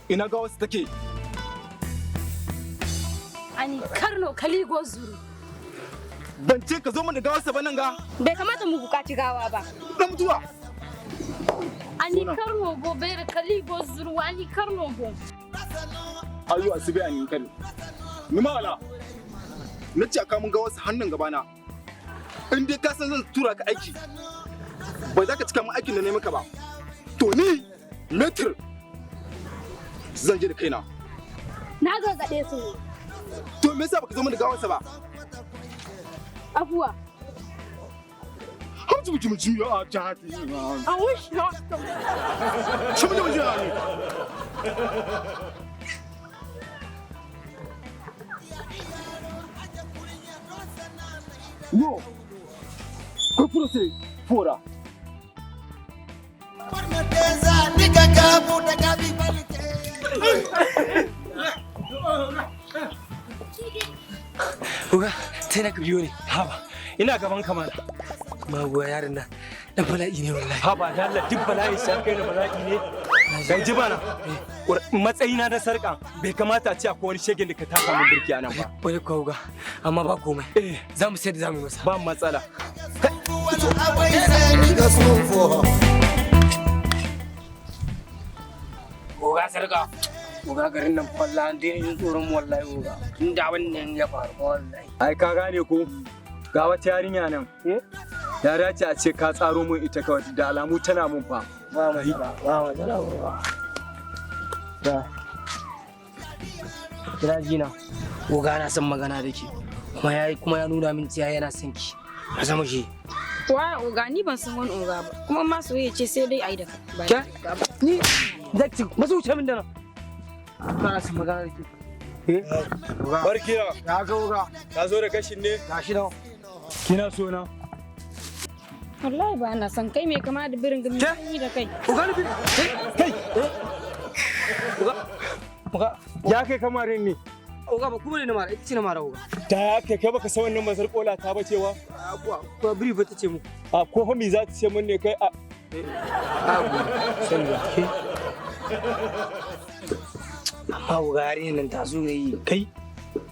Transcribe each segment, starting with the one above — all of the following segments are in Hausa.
ina ga wasu take. Ani karno kaligo zuru. Ban ce ka zo mu da gawarsa ba nan ga. Bai kamata mu bukaci gawa ba. Dan mutuwa. Ani karno bo bai kaligo zuru ani karno bo. Ayo asibi ani kan. Ni ma wala. Na ce aka mun gawarsa hannun gaba na. In dai ka san zan tura ka aiki. Ba za ka cika mun aikin da ne maka ba. To ni metr zan je da kaina. Na gargaɗe su ne. To me yasa baka zo mun da gawarsa ba? Abuwa. Hamsu mutum ya jahati. I wish not. Shi mun je ani. No. Ko procès fora. Uga, sai na biyo ne. Haba, ina gaban ka mana. Magoya yaron nan dan bala'i ne wallahi. Haba, da Allah duk bala'i sai kai da bala'i ne. Kai ji bana. Matsayina na sarka bai kamata a ce akwai wani shegen da ka taka min birki anan ba. Wani ko uga, amma ba komai. Za mu sai da zamu yi masa. Ba matsala. Uga sarka. Uga garin nan wallahi an daina jin tsoron wallahi uga. Inda wannan ya faru wallahi. Ai ka gane ko ga wata yarinya nan. Ya dace a ce ka tsaro mun ita kawai da alamu tana mun fa. Ba matsala uga. Da. Kira jina. Uga na san magana da ke. Kuma ya nuna min cewa yana son ki. A zama shi. Wa oga ni ban san wani oga ba. Kuma ma soyayya ce sai dai ai da kai. Ke? Ni dakti masu wuce min da nan. Kana san magana da ke. Barkiya. Ya ga uga. Ka zo da kashin ne? Gashi nan. Kina so na? Wallahi ba na san kai me kama da birin gami da kai. Uga ni kai. Uga. Ya kai kamarin ne. Uga ba kuma ne na mara, ita ce na mara uga. Ta kai baka san wannan mazar kola ta ba cewa? Ko biri ba ta ce muku. A ko fa mi za ta ce mun ne kai a san ya ke. Amma uga yarinyar nan ta zo yi kai.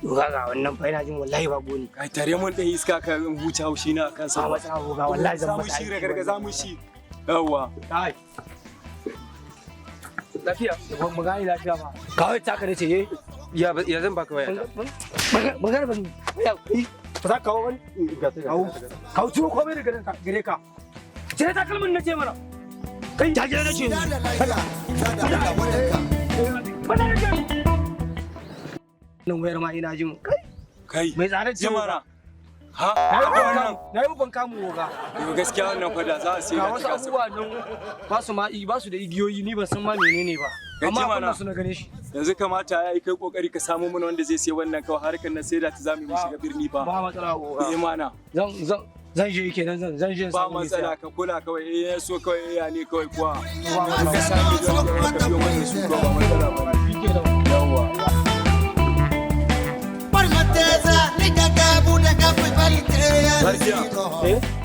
Uga ga wannan fa ina jin wallahi ba goni. Kai tare mun dan iska ka huce haushi na kan sa. Ba ta uga wallahi zan masa. Za mu shi gargaza mu shi. Yawwa. Kai. Lafiya, mu gani lafiya ba. Kawai taka da ce ya zan baka waya ta. Magana ba ni. Ba za ka kawo wani? Kawo ciwo komai da gare ka. Cire takalmin na ce mana. Kai ta gina na ce. Nan wayar ma ina jin. Kai. Mai tsada ce mana. Ha? Na yi ban kamu woga. Yau gaskiya wannan kwada za a sai da ta wasu abubuwa nan ba su da igiyoyi ni ban san ma menene ba. Amma abin su na gane shi. Yanzu kamata ya yi kai kokari ka samu mana wanda zai sai wannan kawai harkar nan sai da ta zamu mu shiga birni ba. Ba matsala woga. Mana. Zan je kenan zan je ba matsala ka kula kawai ya so kawai ya ne kawai kuwa. Ba ka sami da ka biyo wannan su ba matsala ba. Yawwa.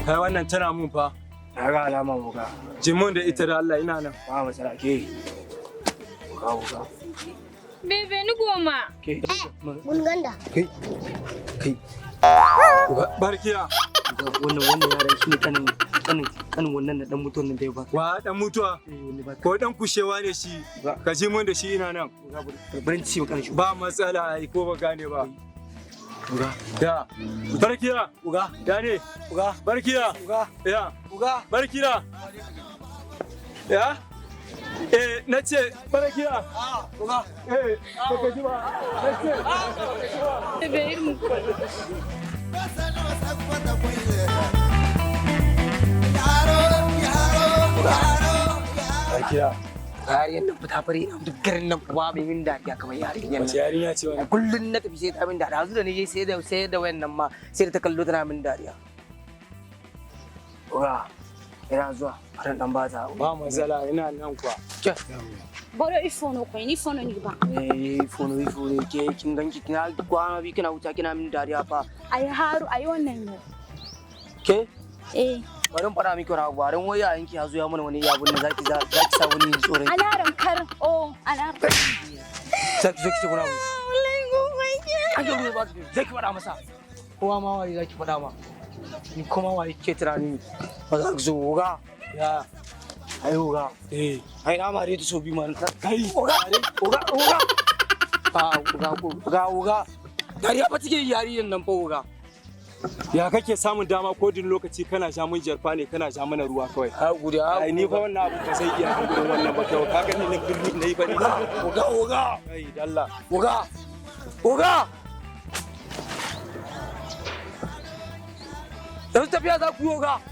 Kai wannan tana mun fa. Na ga alama muka. Jimun da ita da Allah ina nan. Ba matsala ke. Muka. Bebe ni goma. Ke. Mun ganda. Kai. Barkiya. Wannan yaran shi ne kanin wannan da dan mutuwan nan da ya ba. Wa dan mutuwa? Ko dan kushewa ne shi. Ka ji mun da shi ina nan. Barin ci kan shi. Ba matsala ai ko ba gane ba. Uga. Ya. Barkiya. Uga. Ya ne. Uga. Barkiya. Uga. Ya. Uga. Barkiya. Ya. Nace barkiya. Uga. Ka ji ba. Nace. Bebe irmu. Barkiya. Yarinyar nan fita fari duk garin nan kuwa bai min dariya kamar yarinyar nan. Wace yarinya ce wannan? Kullun na tafi sai ta min dariya. Yanzu da ni sai da wayan nan ma sai da ta kallo tana min dariya. Ura, ina zuwa. Faran dan bata. Ba matsala ina nan kuwa. Boro ifono ko ni fono ni ba. Ifono ke kin ganki kina kwana bi kina wuta kina min dariya fa. Ai haru ai wannan ne. Ke? Bari in fara miki wani abu, barin waya yanki ya zo ya mana wani yabun da zaki sa wani tsoron. Alaran kar, oh, alaran. zaki ce kuna mu an ga ruwa zaki faɗa masa kowa ma wai zaki faɗa ma ni kuma wai ke tunani ba za ku zo ga ya ai ga ai na mare ta so bi man kai ga dariya ba take yariyan nan fa ga ya kake samun dama ko din lokaci kana ja mun jarfa ne kana ja mana ruwa kawai ha guda ai ni fa wannan abu ba sai iya kan gurin wannan ba kai ka gani na birni nayi ba ni oga ai dalla oga yanzu tafiya za ku yi oga